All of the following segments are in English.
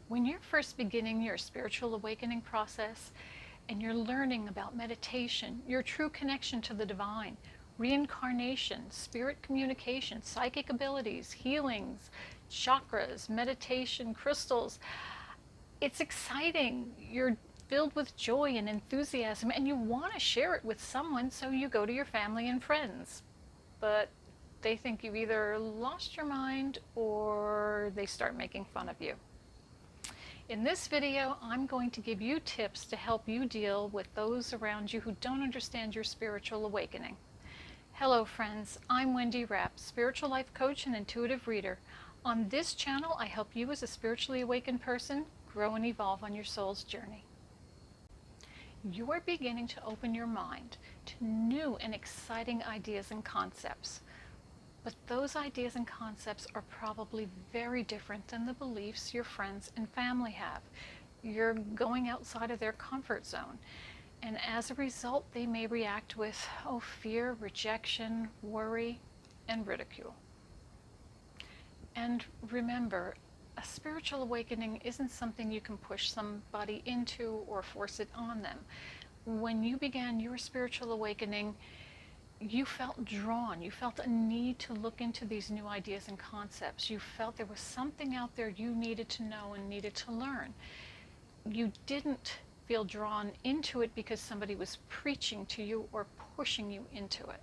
When you're first beginning your spiritual awakening process and you're learning about meditation, your true connection to the divine, reincarnation, spirit communication, psychic abilities, healings, chakras, meditation, crystals, it's exciting. You're filled with joy and enthusiasm and you want to share it with someone, so you go to your family and friends. But they think you've either lost your mind or they start making fun of you. In this video, I'm going to give you tips to help you deal with those around you who don't understand your spiritual awakening. Hello friends, I'm Wendy Rapp, spiritual life coach and intuitive reader. On this channel, I help you as a spiritually awakened person grow and evolve on your soul's journey. You are beginning to open your mind to new and exciting ideas and concepts. But those ideas and concepts are probably very different than the beliefs your friends and family have. You're going outside of their comfort zone. And as a result, they may react with, fear, rejection, worry, and ridicule. And remember, a spiritual awakening isn't something you can push somebody into or force it on them. When you began your spiritual awakening, you felt drawn, you felt a need to look into these new ideas and concepts. You felt there was something out there you needed to know and needed to learn. You didn't feel drawn into it because somebody was preaching to you or pushing you into it.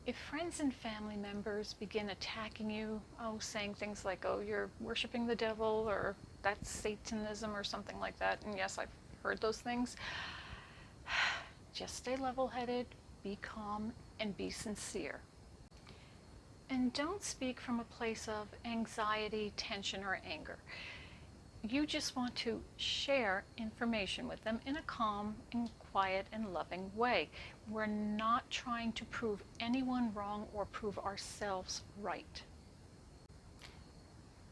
If friends and family members begin attacking you, saying things like, you're worshiping the devil, or that's Satanism or something like that, and yes, I've heard those things, just stay level-headed, be calm, and be sincere. And don't speak from a place of anxiety, tension, or anger. You just want to share information with them in a calm and quiet and loving way. We're not trying to prove anyone wrong or prove ourselves right.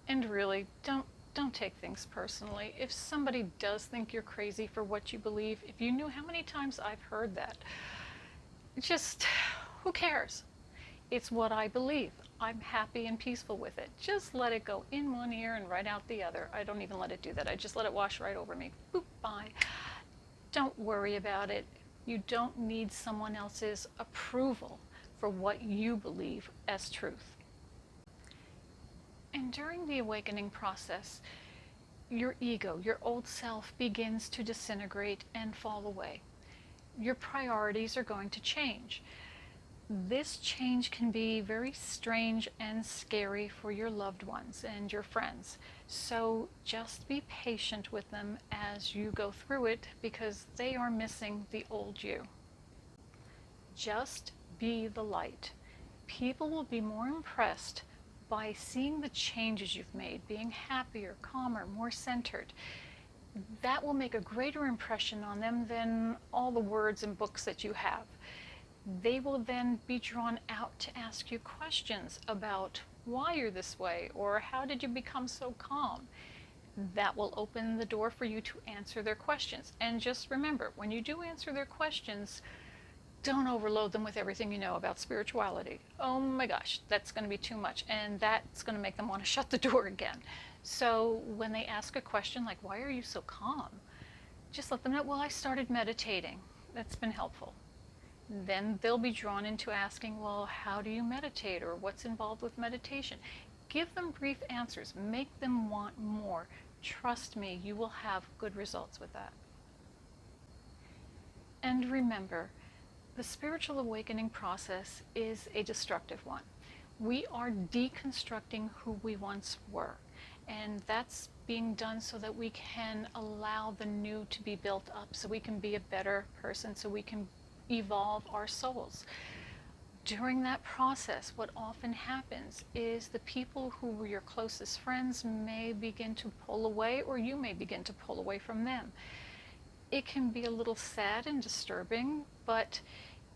And really, don't take things personally. If somebody does think you're crazy for what you believe, if you knew how many times I've heard that, just, who cares? It's what I believe. I'm happy and peaceful with it. Just let it go in one ear and right out the other. I don't even let it do that. I just let it wash right over me. Boop, bye. Don't worry about it. You don't need someone else's approval for what you believe as truth. And during the awakening process, your ego, your old self, begins to disintegrate and fall away. Your priorities are going to change. This change can be very strange and scary for your loved ones and your friends. So just be patient with them as you go through it, because they are missing the old you. Just be the light. People will be more impressed by seeing the changes you've made, being happier, calmer, more centered. That will make a greater impression on them than all the words and books that you have. They will then be drawn out to ask you questions about why you're this way, or how did you become so calm. That will open the door for you to answer their questions. And just remember, when you do answer their questions, don't overload them with everything you know about spirituality. Oh my gosh, that's going to be too much, and that's going to make them want to shut the door again. So when they ask a question like, why are you so calm? Just let them know, well, I started meditating. That's been helpful. Then they'll be drawn into asking, well, how do you meditate, or what's involved with meditation? Give them brief answers. Make them want more. Trust me, you will have good results with that. And remember, the spiritual awakening process is a destructive one. We are deconstructing who we once were. And that's being done so that we can allow the new to be built up, so we can be a better person, so we can evolve our souls. During that process, what often happens is the people who were your closest friends may begin to pull away, or you may begin to pull away from them. It can be a little sad and disturbing, but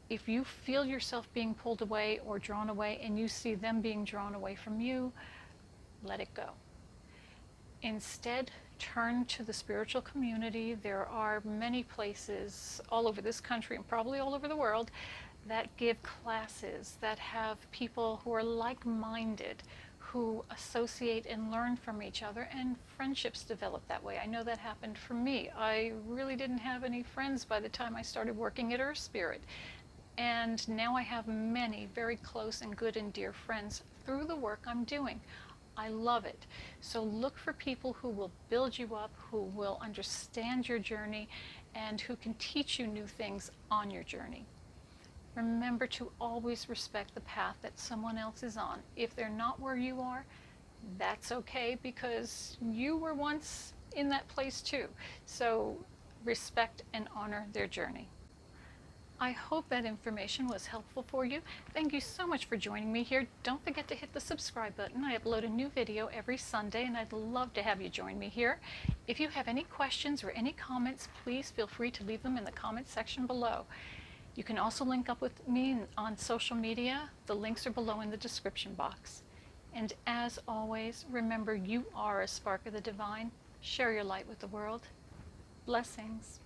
if you feel yourself being pulled away or drawn away, and you see them being drawn away from you, let it go. Instead, turn to the spiritual community. There are many places all over this country and probably all over the world that give classes, that have people who are like-minded, who associate and learn from each other, and friendships develop that way. I know that happened for me. I really didn't have any friends by the time I started working at Earth Spirit. And now I have many very close and good and dear friends through the work I'm doing. I love it. So look for people who will build you up, who will understand your journey, and who can teach you new things on your journey. Remember to always respect the path that someone else is on. If they're not where you are, that's okay, because you were once in that place too. So respect and honor their journey. I hope that information was helpful for you. Thank you so much for joining me here. Don't forget to hit the subscribe button. I upload a new video every Sunday, and I'd love to have you join me here. If you have any questions or any comments, please feel free to leave them in the comment section below. You can also link up with me on social media. The links are below in the description box. And as always, remember, you are a spark of the divine. Share your light with the world. Blessings.